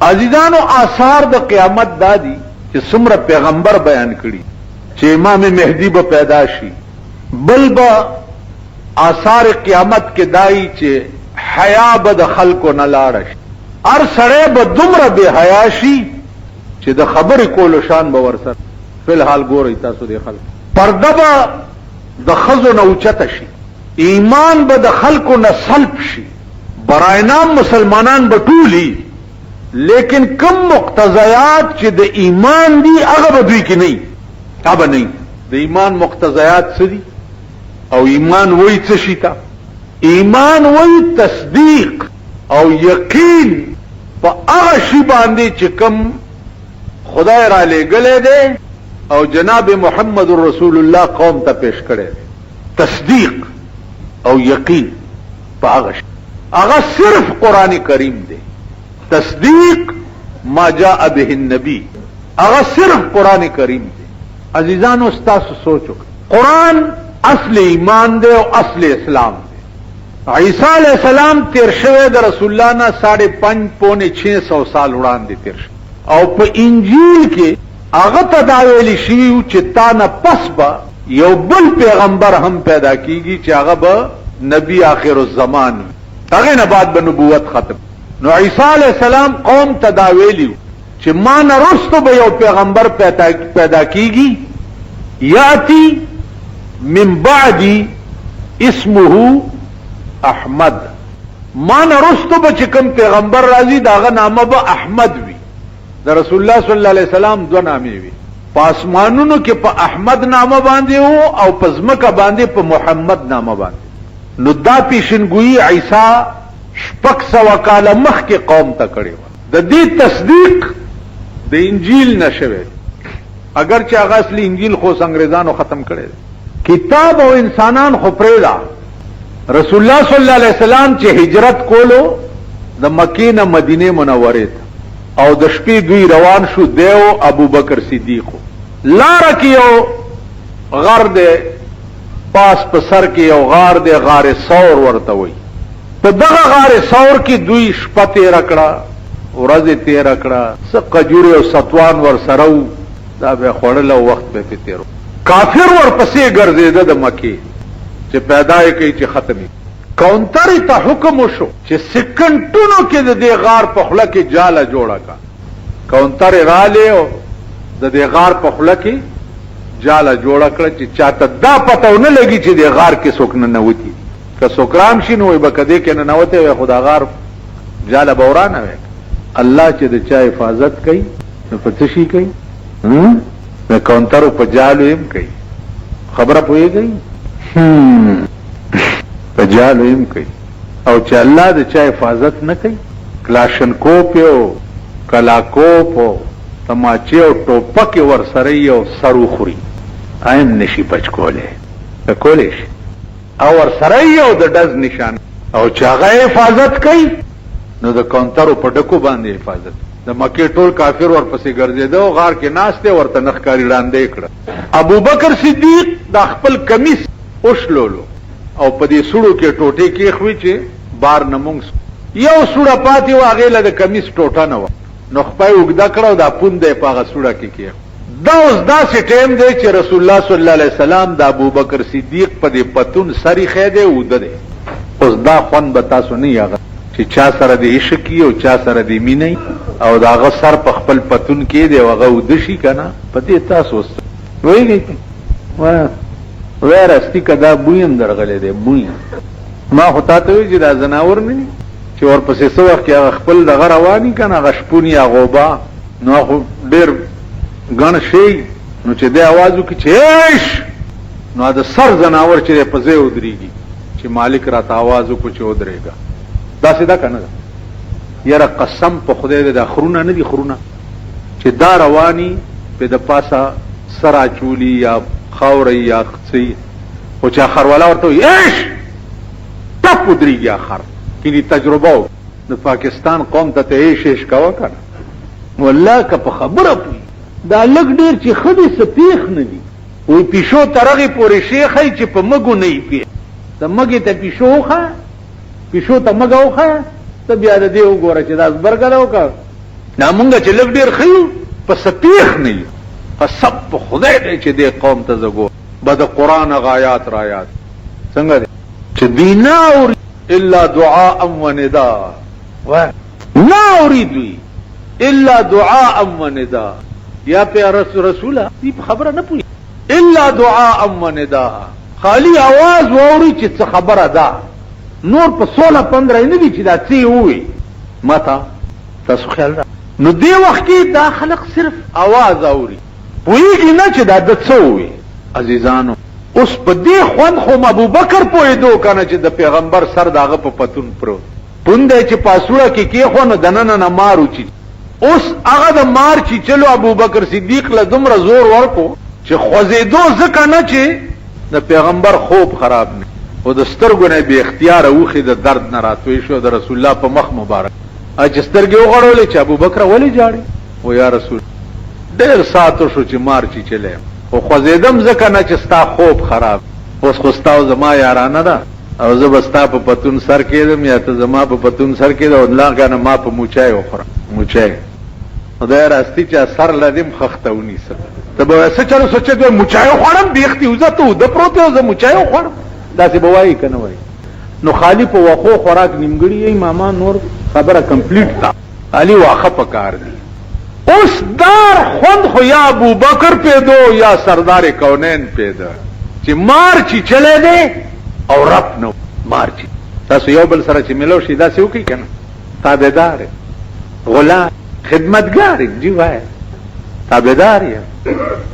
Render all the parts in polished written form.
عزیزانو آثار د قیامت دادی چې څومره پیغمبر بیان کړي چې امام مهدی به پیدا شي، بل به آثار قیامت کې دای چې حیا به د خلکو نه لاړ شي، هر سړی به دومره بے حیا شي چې د خبرې کولو شان به ورسره. فلحال ګورئ تاسو د خلک پرده به د ښځو نه اوچته شي، ایمان به د خلکو نه سلب شي، برای نام مسلمانان به ټولي، لیکن کم مقتضیات چې د ایمان دي هغه به دوی کې نه، هغه نه. د ایمان مقتضیات څه دي؟ او ایمان وای څه شي ته؟ ایمان وای تصدیق او یقین په هغه شی باندې چې کم خدای را لېږلی دی او جناب محمد رسول الله قوم ته پیش کړی دی. تصدیق او یقین په هغه شی، هغه صرف قرآن کریم دی. تصدیق ما جاء به النبی، هغه صرف قرآن کریم دی. عزیزانو استاسو سوچو، قرآن اصل ایمان دی او اصل اسلام دی. عیسیٰ علیہ السلام تیر شوه د رسول الله نه 5.5 سال وړاندې تیر شو، او په انجیل کې هغه ته دا ویل شوی چې تا نه پس به یو بل پیغمبر هم پیدا کیږي چې هغه به نبی آخر الزمان، هغه نه بعد به نبوت ختم. نو عیسی علیہ السلام قوم ته دا ویلیو چې ما نه رستو به یو پیغمبر پیدا کیږي، یاتی من بعدی اسمه احمد، ما نه رستو به چې کوم پیغمبر راځي داغه نامه به احمد وي. د رسول الله صلی الله علیه وسلم دو نامې وي، په اسمانونو کې په احمد نامه باندې وو او په ځمکه باندې په محمد نامه باندې. نو دا پیشنګویی عیسی 600 کاله مخکې قوم ته کړی و. د دې تصدیق د انجیل نشوي، اگر چې هغه اصلي انجیل خو انګریزانو ختم کړی دی. کتاب او انسانان خو پرېدا. رسول الله صلی الله علیه وسلم چې هجرت کولو د مکې نه مدینه منوره ته، او د شپې دوی روان شو، دیو ابو بکر صدیق لار کې یو غار دی، پاس په سر کې یو غار دی، غار ثور ورته وایي. په دغه غار ثور کې دوی شپه تېره کړه، ورځې تېره کړه، څه کجورې او ستوان ور سره وو، دا به خوړل او وخت به پې تېر. کافر ورپسې ګرځېده د مکې چې پیدا یې کوي چې ختمي. کاونټر ته حکم وشو چې سکندونو کې د دې غار په خوله کې جاله جوړه کا. کاونټر رااله او د دې غار په خوله کې جاله جوړه کړه چې چاته دا پته ونه لګي چې د غار کې څوک نه نوتی. که څوک رام شي نو به کدی کې نه نوته وي، خدا غار جاله بورانه وي. الله چې د چا حفاظت کوي نو په څه شي کوي؟ د کاونټر په جالو هم کوي. خبره پوهیږئ؟ په جالو هم کوي. او چې الله د چا حفاظت نه کوي، کلاشنکوپ او کلاکوپ او تماچې او ټوپک ور سره یو سرو خوري، ایم نشي بچ کولی کولی شي، او ور سره یو د ډز نشان. او چې هغه حفاظت کوي نو د کاونټرو په ډکو باندې حفاظت. د مکې ټول کافر ورپسې ګرځېده او غار کې ناست دی، ورته نښکاري وړاندې کړه. ابو بکر صدیق د خپل کمیس وشلولو او په دې سوړو کې ټوټې کېښوي چې بار نه مونږ یو سوړه پاتې وه، هغې له د کمیس ټوټه نه وه، نو خپه یې اوږده کړه او دا پوند یې په هغه سوړه کې کېښ. دا اوس داسې ټیم دی چې رسول الله صلی الله علیه وسلم د ابو بکر صدیق په دې پتون سر ایښی دی، اوده دی. اوس دا خوند به تاسو نه هغه چې چا سره د عشق او چا سره د مینې او د هغه سر په خپل پتون کې دی او هغه اوده شي که نه، په دې تاسو اوس پوهېږئ وای راستی که دا بوی هم درغلی دی. بوی ما خو تا ته وایي چې دا ځناور نه دي چې ورپسې څه وخت کې هغه خپل دغه رواني که نه، هغه شپون یا غوبا، نو خو ډېر ګڼ شي، نو چې دی اواز وکړي چې ایش، نو د سر ځناور چې دی په ځای ودرېږي چې مالک راته اواز وکړو چې ودرېږه. داسې ده که نه ده؟ یاره قسم په خدای دی دا خرونه نه دي، خرونه چې دا رواني په د پاسه سر اچولي یا خاورې یا څه، خو چې خروالا ورته وایي ایش ټپ ودرېږي خر. کینی تجربه و د پاکستان قوم ته ایش ایش کوه که نه، والله که په خبره پوهي دا لږ ډېر چې ښه دي څه پېښ نه دي. وایي پیشو ترغې پورې شی ښایي چې په مږو نه یې پېښ. د مږې ته پیشو وښایه، پیشو ته مږه وښایه، ته بیا د دې وګوره چې دا زبرګله وکړه نا مونږ چې لږ ډېر خیو په سپیخ نه یو په سب په خدای دی چې دې قوم ته زګو به د قرآن غایات رایات څنګه دی چې دوی نه اوري الا دعاء و ندا نه اوري دوی الا دعاء و ندا یا پہ رسوله دی خبره نه پوي الا دعاء و ندا خالی आवाज ووري چې څه خبره ده نور په 16-15 نه دي چې دا څه وي ماته تاسو خیال را نو دی وخت کې دا خلق صرف आवाज اوري پوېږي نه چې دا د څه وي عزیزانو اوس په دې خوند خو ابو بکر پوهېدو کنه چې د پیغمبر سر داغه په پتون پروت پوندې چې پاسوړه کې خو نو دننه نه مارو چی اوس هغه د مار چې چلو ابو بکر صدیق له دومره زور ورکو چې خوځېدو ځکه نه چې د پیغمبر خوب خراب نه او د سترګو نه به اختیار اوخې د درد نه راتوي شو د رسول الله په مخ مبارک چې سترګې وغړولې چې ابو بکر ولې جاړي و یا رسول ډېر ساتو شو چې مار چی چلے او خوځېدم ځکه نه چې ستا خوب خراب اوس خو ستا زما یارانه ده او زه به ستا په پتون سر کېدم یا ته زما په پتون سر کېده او الله کنه ما په موچای وخورم موچای خدای راستی چې سر لدیم خخته ونیسه ته به څه چلو سوچې دوی موچای وخورم بیختي وزه ته د پروت او زه موچای وخورم داسې به وایي که نه وایي نو خالی په واخو خوراک نیمګړي یې ماما نور خبره کمپلیټ تا خالی واخه په کار دی اوس دار خوند خو یا ابو بکر پیدو یا سردار کونین پیدا چې مار چی چلے دے او رب نو مار چی تاسو یو بل سره چې ملو شي دا څه وکي کنه تابعدار غلام خدمتګار دی وای تابعدار یې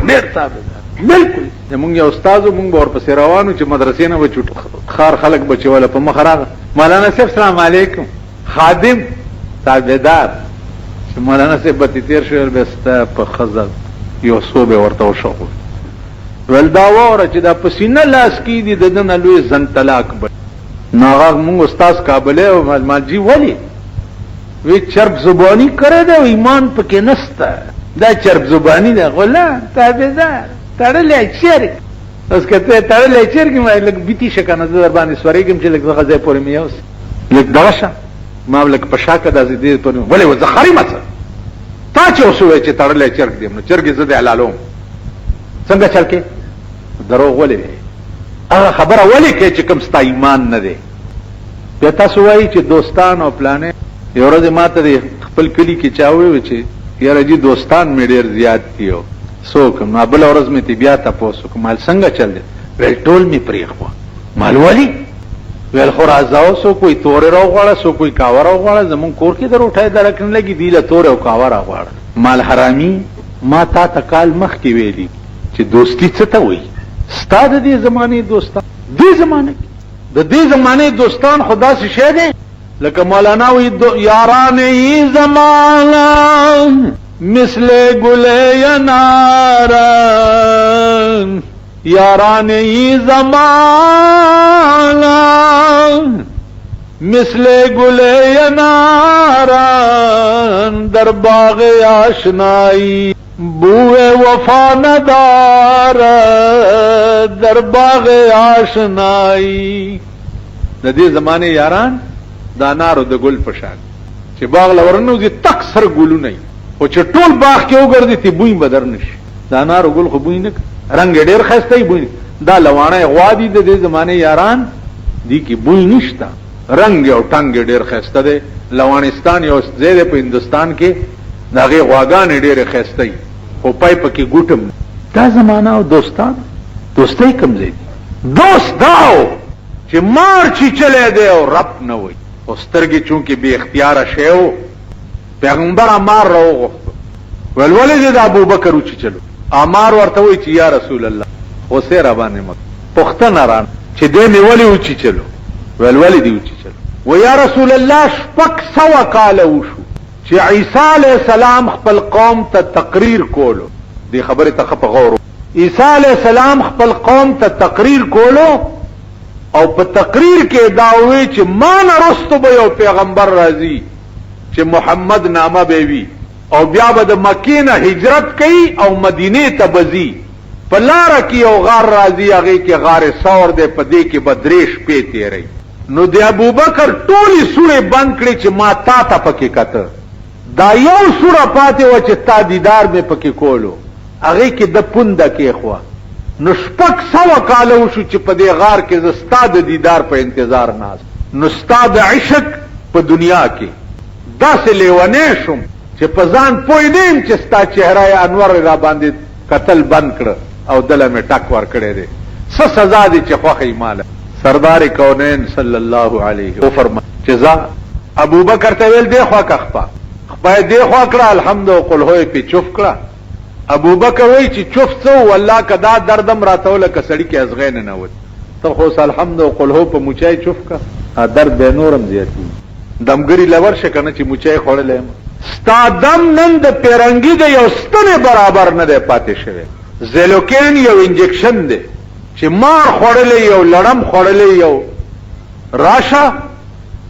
ډېر تابعدار بالکل زمونږ یو استاد مونږ ورپسې روانو چې مدرسې نه و چټ خار خلک بچوله په مخ راغ مولانا صاحب السلام علیکم خادم تابعدار مولانا صاحب بتی تیر شویر بستا په خزر یو صوبه ورته وشو ول دا وره چې دا پسینه لاس کی دي دنه لوی زن طلاق به ناغه مونږ استاد کابل او مالجی ولی وی چرب زبانی کرے دا ایمان پکې نستا دا چرب زبانی دا غلام تابعدار تړلې چیرګ اوس کته تړلې چیرګ مې لګ بیتی شکنه در باندې سورېګم چې لګ غزه پورې مې اوس لګ دغه ما لک پشاکه د دې په ولې و زخري مڅ تا چې اوسوي چې تړلې چرګ دې نو چرګ زده حلالوم څنګه چل کې دروغ ولې هغه خبره ولې کې چې کوم ستا ایمان نه دی په تاسو وایي چې دوستان او پلانې یو ورځ ماته خپل کلی کې چاوي و چې یاره جی دوستان مې ډېر زیات دیو سوکم نو بل ورځ مې تی بیا تاسو کومال څنګه چل دی ول ټول می پریخو مال ولی ویل خو راځاو سو کوئی تور راغواړه سو کوئی کاور راغواړه زمون کور کې دروټه درکنه لګي دی له تور او کاور راغواړه مال حرامي ما تا تکال مخ کې ویلي چې دوستی څه ته وایي ستاد دې زمانه دوستان دې زمانه د دې زمانه دوستان خدا سے شه دي لکه مولانا وی یاران ای زمانہ مثل گل ینار یاران ای زمانہ مثل گل ینار در باغ آشنائی بوئے وفا ندار در باغ آشنائی د دې زمانه یاران دا نارو د ګل پشان چې باغ لورنو دي تک سر ګلونه او چې ټول باغ کې وګرځي تی بوې بدر نشي دا نارو ګل خو بوې نه رنگ ډېر خسته بوې دا لوانه غوادي د دې زمانه یاران دي کې بوې نشتا رنگ او ټنګ ډېر خسته ده لوانستان یو ځای په هندستان کې داغه غواګان ډېر خسته او پای پکې ګوټم دا زمانہ او دوستان دوستۍ کم ځای دوست داو چې مار چی چلے دے او رب نه وي او سترګې چونکې به اختیار شیو پیغمبر امر راو ولولې د ابو بکر چی چلو امر ورته وي چې یا رسول الله او سره باندې مت پختن ران چې دې می ولې و چی چلو ولولې دی و چی چلو و یا رسول الله شپک سوا کال وشو چې عیسی علیہ السلام خپل قوم ته تقریر کولو دی خبره ته خپ غورو عیسی علیہ السلام خپل قوم ته تقریر کولو او په تقریر کې داوی چې ما نه رستو به یو پیغمبر راځي چې محمد نامه به وي او بیا به د مکې نه هجرت کوي او مدینه ته بځي په لار کې یو غار راځي هغه کې غار ثور دی په دې کې بدریش پې تیری نو د ابوبکر ټولي سورې بند کړې چې ما تا ته پکې کته دا یو سوره پاتې و چې تا دیدار مې پکې کولو هغه کې د پونده کې خو نو 600 کاله وشو چې په دې غار کې زه ستا د دیدار په انتظار ناست نو ستا د عشق په دنیا کې داسې لیونی شم چې په ځان پوه نیم چې ستا چهره انور را باندې قتل بند کړه او دله مې ټک ور کړی دی څه سزا دی چې خوښی ماله سردار کونین صلی الله علیه و فرمایي چې ځه ابو بکر ته ویل دی خوا که خپه دی خوا کړه الحمد او قل هوی پې چوف کړه ابو بکر وی چې چوف څه والله که دا دردم راته لکه سړي کې ازغی نه نوت ته خو الحمد او قل هو په موچای چوف کا درد به نورم زیاتی دمګری لور شه کنه چې موچای خوړلې ستا دم نن د پیرنګي د یو ستنه برابر نه دی پاتې شوی زیلوکین یو انجکشن دی چې مار خوړلې یو لړم خوړلې یو راشه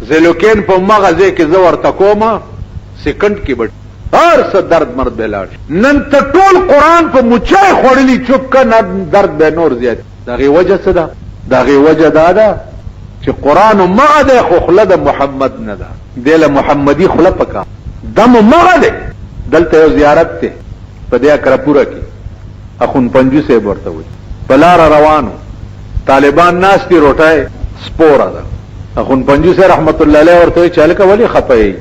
زیلوکین په مغزه کې زور تکوما سکند کې بټ هر څه درد مرد بلاړ نن ته ټول قران په موچای خوړلې چوپ کنه درد به نور زیات دغه وجه څه ده دغه وجه دا ده چې قران مغه ده خو خله د محمد نه ده دله محمدي خله پکا دم مغه ده دلته یو زیارت ته په دې اکرپوره کې اخون پنجو سے ورته وي بلار روانو طالبان ناس دي روټای سپوره ده اخون پنجو سے رحمت الله علیه ورته چاله کوي خپای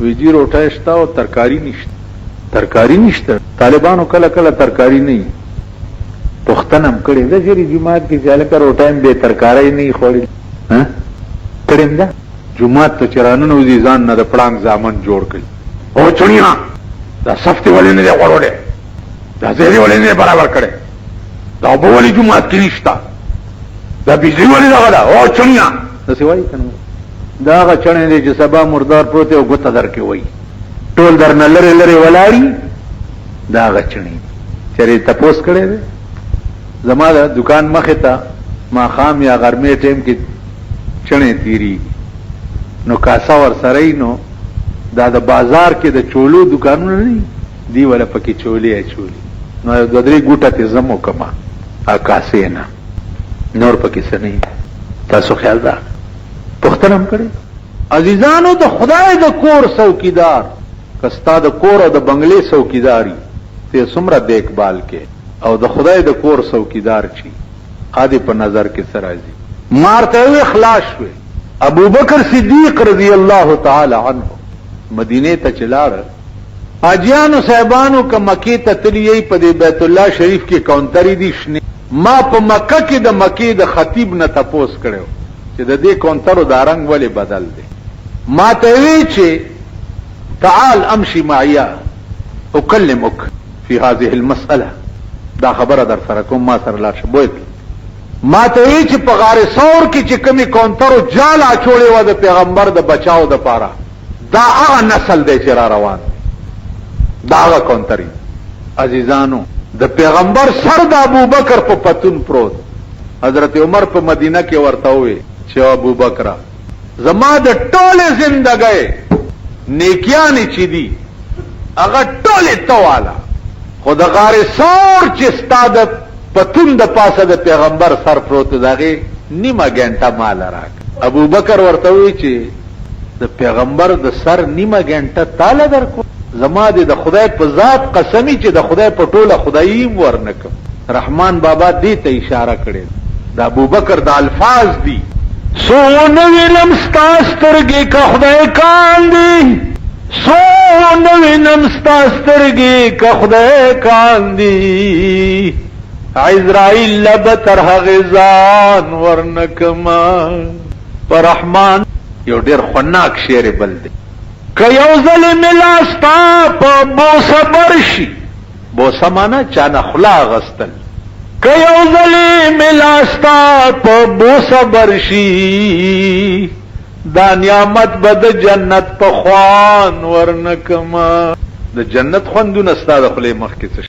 ویجی روټای شتا او ترکاری نشته طالبانو کله کله ترکاری نه پختنم کړي د جری جمعات کې چاله کا روټایم به ترکاری نه خوړي ها کړم دا جمعات ته چرانو نو دي ځان نه د پړنګ ځامن جوړ کړي او چونیا دا صفته ولې نه غوړوړې دا زهري ولې نه برابر کړي دا په ولې جمعات کې نشتا دا بيزي ولې دا او چونیا دا څه وایي کنه دا هغه چنه دي چې سبا مردار پروت او ګوته درکې وای ټول درنه لره لره ولاړی دا هغه چنه چیرې تپوس کړي دي زما د دکان مخه ته ما خام یا غرمه ټیم کې چنه تیری نو کاسا ور سره نو دا د بازار کې د چولو دکانونه نه دی ولا پکې چولې نو د درې ګوټه ته زمو کما اکاسه نه نور پکې سنې تاسو خیال دا پختنم کړي عزیزانو د خدای د کور څوکیدار کستا د کور او د بنگلې څوکیداری ته سمره دیکبال کې او د خدای د کور څوکیدار چی قاضي په نظر کې سراځي مارته اخلاص شوه ابو بکر صدیق رضی الله تعالی عنہ مدینه ته چلاړ اجیانو صاحبانو ک مکی ته تلیي په بیت الله شریف کې کاونټری دي شنه ما په مکه کې د مکی د خطیب نه تپوس کړو چې د دې کونترو دا رنگ ولی بدل دی ما ته وی چې تعال امشي معي اكلمك في هذه المساله دا خبره در سره کوم ما سره لا شبوت ما ته وی چې په غار ثور کې چې کمی کونترو جال اچولې و د پیغمبر د بچاو د پاره دا هغه نسل دی چې را روان دا هغه کونتري عزیزانو د پیغمبر سر د ابو بکر په پتون پروت حضرت عمر په مدینه کې ورته وی چې ابو بکر زما د ټوله زندګۍ نیکیانې چې دي هغه ټوله تواله خود غار ثور چې ستاد پتون د پاسه د پیغمبر سر پروت دغه نیمه غنټه مال راک ابو بکر ورته وی چې د پیغمبر د سر نیمه غنټه تعالی درکو زما د خدای په ذات قسمی چې د خدای په ټوله خدایي ورنکم رحمان بابا دې ته اشاره کړي د ابو بکر د الفاظ دي سو نوینم ستاسترگی کا خدای کاندی سو نوینم ستاسترگی کا خدای کاندی عزرائیل لبتر غزان ورنکما پر رحمان یو ډیر خناک شعر بل دی که یو ظلم لاستا پا بوسا برشی بوسا مانا چانا خلا غستل که یو ظلم لاستا پا بوسا برشی دا نعمت بد جنت پا خوان ورنکما دا جنت خوندون استا دا خلی مخ کی څه